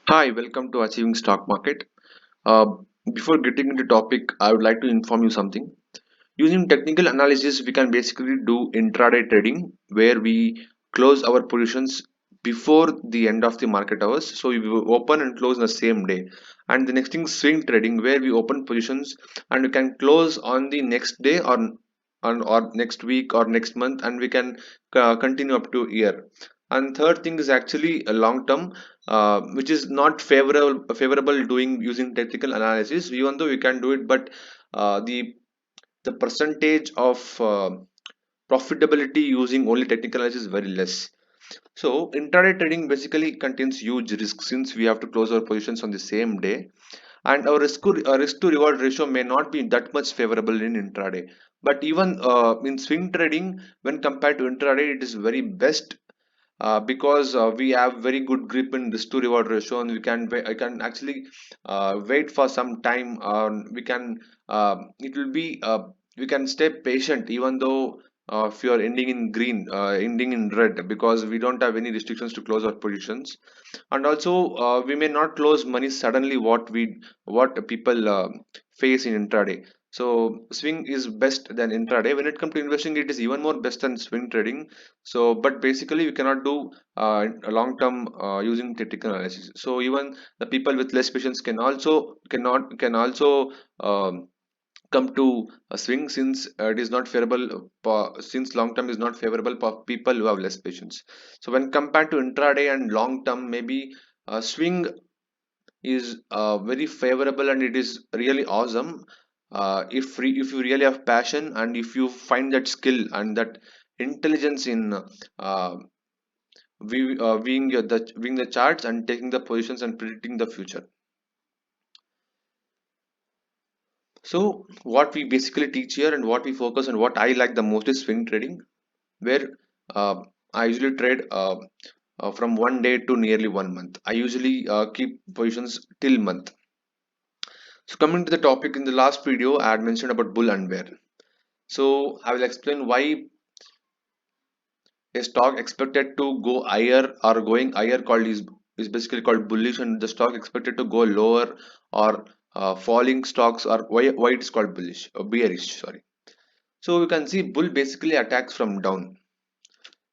Hi, welcome to Achieving Stock Market. Uh, Before getting into topic, I would like to inform you something. Using technical analysis, we can basically do intraday trading where we close our positions before the end of the market hours. So we will open and close the same day. And the next thing, swing trading, where we open positions and we can close on the next day or next week or next month, and we can continue up to year. And third thing is actually a long term, which is not favorable doing using technical analysis. Even though we can do it, but the percentage of profitability using only technical analysis is very less. So intraday trading basically contains huge risk since we have to close our positions on the same day, and our risk to reward ratio may not be that much favorable in intraday. But even in swing trading, when compared to intraday, it is very best because we have very good grip in risk to reward ratio, and I can actually wait for some time. We can it will be We can stay patient even though if you are ending in green, ending in red, because we don't have any restrictions to close our positions. And also we may not close money suddenly, what people face in intraday. So swing is best than intraday. When it comes to investing, it is even more best than swing trading. So but basically we cannot do a long term using technical analysis. So even the people with less patience can also um, come to a swing, since it is not favorable since long term is not favorable for people who have less patience. So when compared to intraday and long term, maybe swing is very favorable, and it is really awesome if you really have passion, and if you find that skill and that intelligence in viewing the charts and taking the positions and predicting the future. So what we basically teach here and what we focus and what I like the most is swing trading, where uh, I usually trade from 1 day to nearly 1 month. I usually keep positions till month. So coming to the topic, in the last video, I had mentioned about bull and bear. So I will explain why a stock expected to go higher or going higher is basically called bullish, and the stock expected to go lower or falling stocks, or why it's called bullish or bearish. Sorry. So you can see bull basically attacks from down.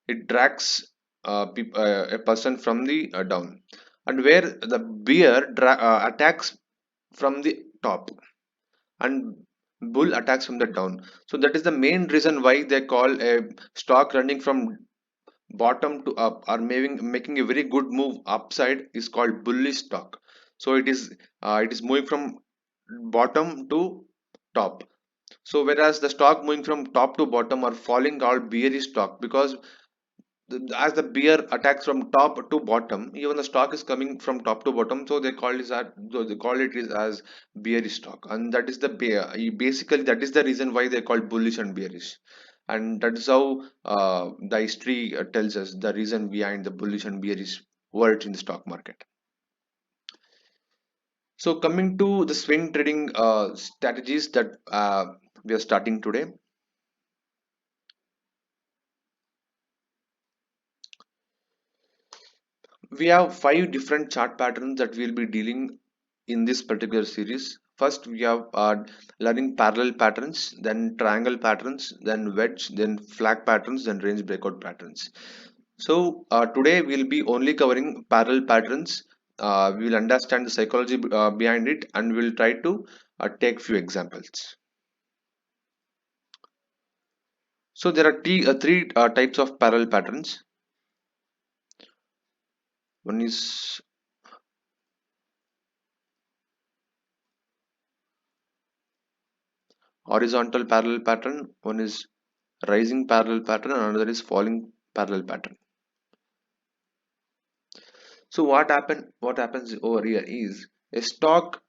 It drags a person from the down, and where the bear attacks from the top, and bull attacks from the down. So that is the main reason why they call a stock running from bottom to up, or making a very good move upside, is called bullish stock. So it is moving from bottom to top. So whereas the stock moving from top to bottom or falling, called bearish stock, because as the bear attacks from top to bottom, even the stock is coming from top to bottom, so they call it is as bearish stock, and that is the bear. Basically, that is the reason why they call bullish and bearish, and that is how the history tells us the reason behind the bullish and bearish words in the stock market. So coming to the swing trading strategies that we are starting today. We have 5 different chart patterns that we'll be dealing in this particular series. First, we have learning parallel patterns, then triangle patterns, then wedge, then flag patterns, then range breakout patterns. So today we'll be only covering parallel patterns. We will understand the psychology behind it, and we'll try to take few examples. So there are three types of parallel patterns. One is horizontal parallel pattern, one is rising parallel pattern, and another is falling parallel pattern. So what happens over here is a stock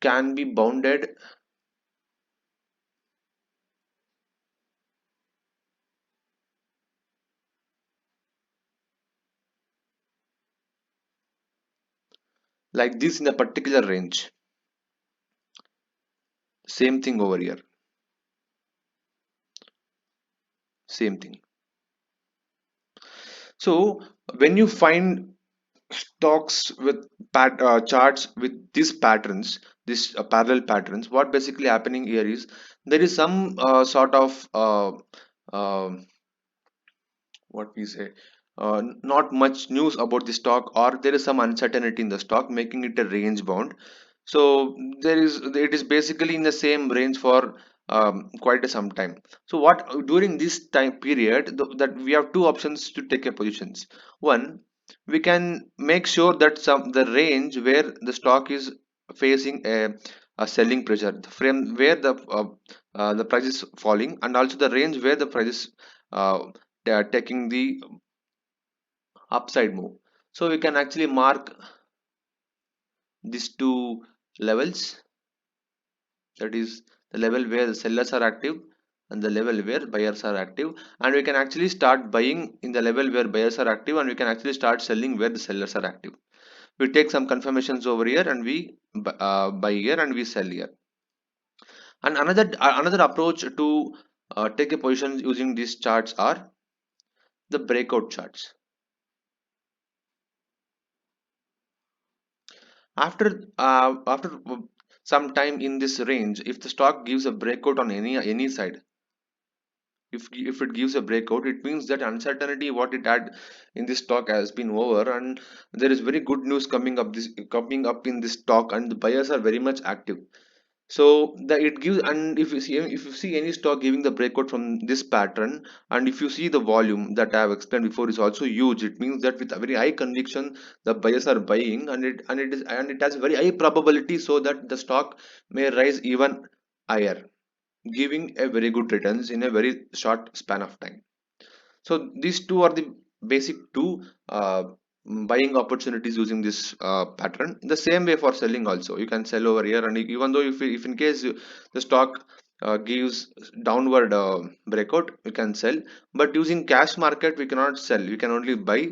can be bounded like this in a particular range. Same thing over here. Same thing. So when you find stocks with charts with these patterns, these parallel patterns, what basically happening here is there is some sort of uh, what we say not much news about the stock, or there is some uncertainty in the stock making it a range bound. So it is basically in the same range for quite some time. So what during this time period, that we have two options to take a positions. One, we can make sure that some the range where the stock is facing a selling pressure, from where the price is falling, and also the range where the price is taking the upside move. So we can actually mark these two levels, that is the level where the sellers are active and the level where buyers are active, and we can actually start buying in the level where buyers are active, and we can actually start selling where the sellers are active. We take some confirmations over here and we buy here and we sell here. And another approach to take a position using these charts are the breakout charts. After some time in this range, if the stock gives a breakout on any side, if it gives a breakout, it means that uncertainty what it had in this stock has been over, and there is very good news coming up in this stock, and the buyers are very much active. So the it gives, and if you see any stock giving the breakout from this pattern, and if you see the volume that I have explained before is also huge, it means that with a very high conviction the buyers are buying, and it has very high probability so that the stock may rise even higher, giving a very good returns in a very short span of time. So these two are the basic two buying opportunities using this pattern. The same way for selling also, you can sell over here, and even though if in case the stock gives downward breakout, we can sell. But using cash market, we cannot sell. We can only buy,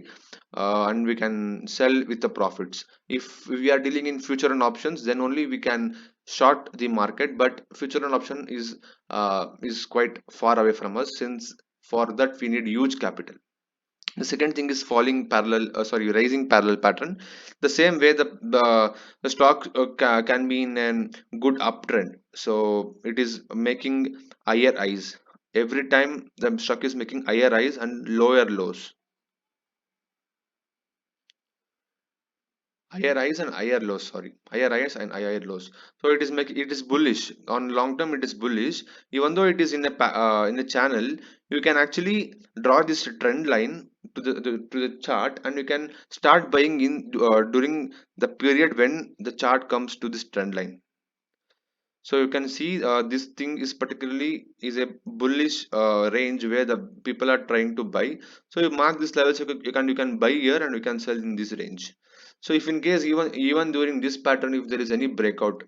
and we can sell with the profits. If we are dealing in future and options, then only we can short the market. But future and option is quite far away from us, since for that we need huge capital. The second thing is falling parallel, sorry, rising parallel pattern. The same way the stock can be in a good uptrend, so it is making higher highs every time. The stock is making higher highs and lower lows, higher highs and higher lows, sorry, higher highs and higher lows. So it is bullish on long term, it is bullish. Even though it is in in a channel, you can actually draw this trend line to the chart, and you can start buying in during the period when the chart comes to this trend line. So you can see this thing is particularly is a bullish range where the people are trying to buy. So you mark this level, so you can buy here and you can sell in this range. So if in case even during this pattern, if there is any breakout,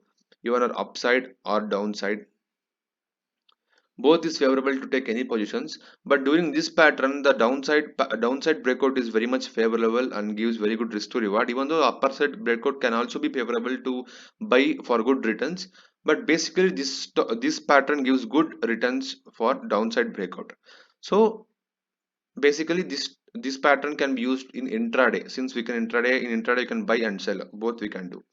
even on upside or downside, both is favorable to take any positions. But during this pattern, the downside breakout is very much favorable and gives very good risk to reward, even though upper side breakout can also be favorable to buy for good returns. But basically this pattern gives good returns for downside breakout. So basically this pattern can be used in intraday, since we can intraday you can buy and sell, both we can do.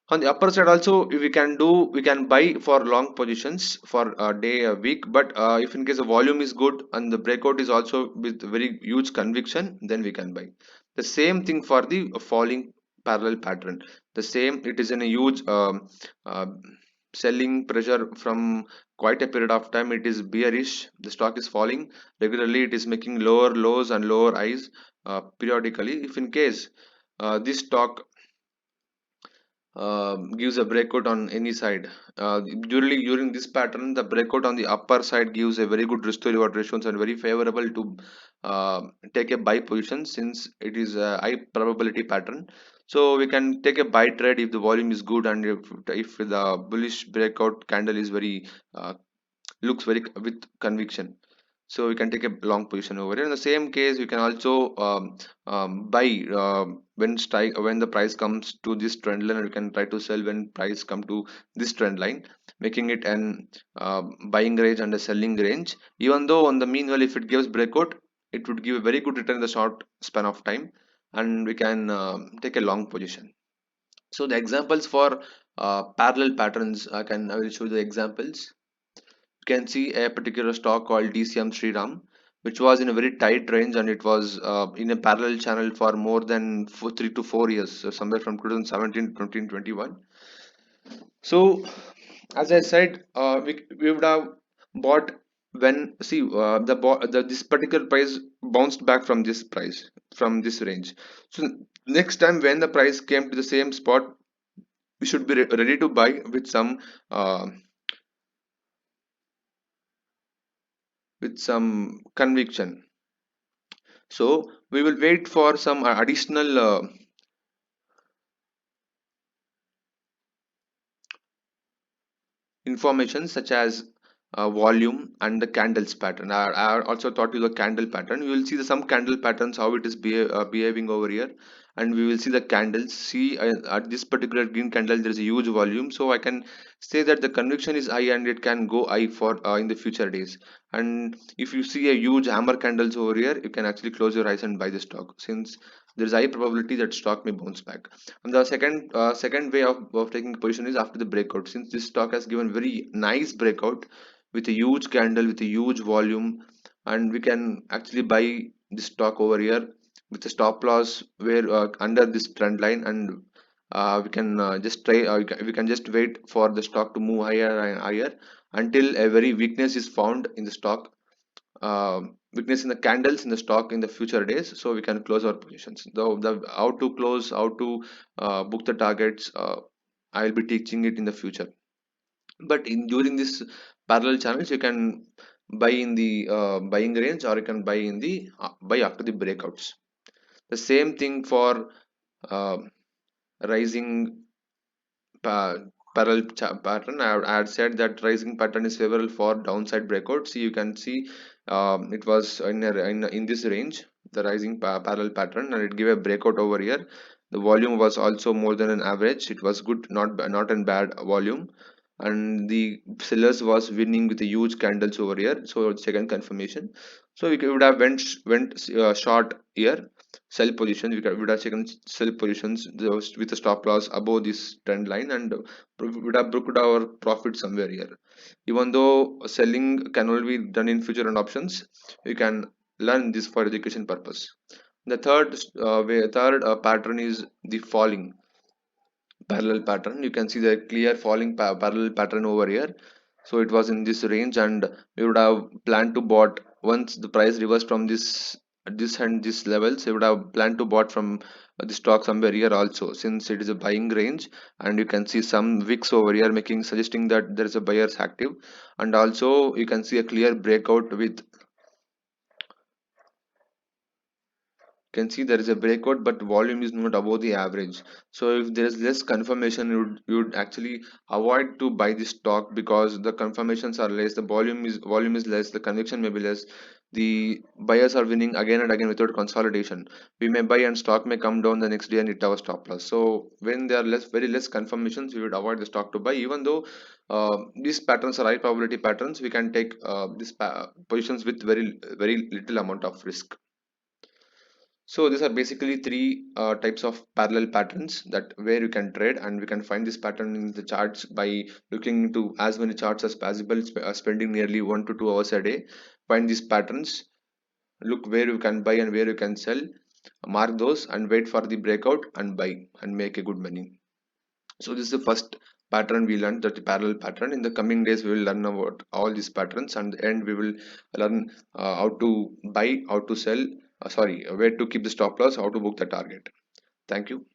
On the upper side also, we can buy for long positions for a day, a week. But if in case the volume is good and the breakout is also with very huge conviction, then we can buy. The same thing for the falling parallel pattern. The same, it is in a huge uh, selling pressure from quite a period of time. It is bearish, the stock is falling regularly, it is making lower lows and lower highs periodically. If in case this stock gives a breakout on any side. During this pattern, the breakout on the upper side gives a very good risk to reward ratios and very favorable to take a buy position, since it is a high probability pattern. So we can take a buy trade if the volume is good, and if the bullish breakout candle is very looks very with conviction, so we can take a long position over here. In the same case, you can also buy when the price comes to this trend line, and you can try to sell when price come to this trend line, making it an buying range and a selling range. Even though on the meanwhile, if it gives breakout, it would give a very good return in the short span of time. and we can take a long position. So the examples for parallel patterns, I will show the examples. You can see a particular stock called DCM Sriram, which was in a very tight range, and it was in a parallel channel for more than 3 to 4 years, so somewhere from 2017 to 2021. So as I said, we would have bought when, see, this particular price bounced back from this price, from this range. So next time when the price came to the same spot, we should be ready to buy uh, with some conviction. So we will wait for some additional information such as volume and the candles pattern. I also taught you the candle pattern. You will see some candle patterns, how it is behaving over here, and we will see the candles. See, at this particular green candle there is a huge volume, so I can say that the conviction is high and it can go high for in the future days. And if you see a huge hammer candles over here, you can actually close your eyes and buy the stock, since there is high probability that stock may bounce back. And the second way of taking position is after the breakout. Since this stock has given very nice breakout with a huge candle with a huge volume, and we can actually buy this stock over here with a stop loss where under this trend line, and we can just try we can just wait for the stock to move higher and higher until a very weakness is found in the stock, weakness in the candles in the stock in the future days, so we can close our positions. The how to close, how to book the targets, I'll be teaching it in the future. But in during this parallel channels, you can buy in the buying range, or you can buy in the buy after the breakouts. The same thing for uh, rising pa- pattern. I had said that rising pattern is favorable for downside breakout. See, you can see it was in this range, the rising parallel pattern, and it gave a breakout over here. The volume was also more than an average. It was good, not in bad volume, and the sellers was winning with a huge candles over here. So second confirmation. So we would have went short here, sell positions. We would have taken sell positions with a stop loss above this trend line, and we would have booked our profit somewhere here. Even though selling can only be done in future and options, you can learn this for education purpose. The third pattern is the falling parallel pattern. You can see the clear falling parallel pattern over here. So it was in this range, and we would have planned to bought once the price reversed from this and this levels. We would have planned to bought from the stock somewhere here also, since it is a buying range, and you can see some wicks over here making suggesting that there is a buyers active. And also you can see a clear breakout with, can see there is a breakout, but volume is not above the average. So if there is less confirmation, you would actually avoid to buy this stock, because the confirmations are less, the volume is less, the conviction may be less, the buyers are winning again and again without consolidation. We may buy and stock may come down the next day and hit our stop loss. So when there are very less confirmations, we would avoid the stock to buy. Even though these patterns are high probability patterns, we can take these positions with very little amount of risk. So these are basically three types of parallel patterns that where you can trade, and we can find this pattern in the charts by looking into as many charts as possible, spending nearly 1 to 2 hours a day. Find these patterns, look where you can buy and where you can sell, mark those, and wait for the breakout and buy and make a good money. So this is the first pattern we learned, that the parallel pattern. In the coming days, we will learn about all these patterns, and end we will learn how to buy, how to sell, sorry, where to keep the stop loss, how to book the target. Thank you.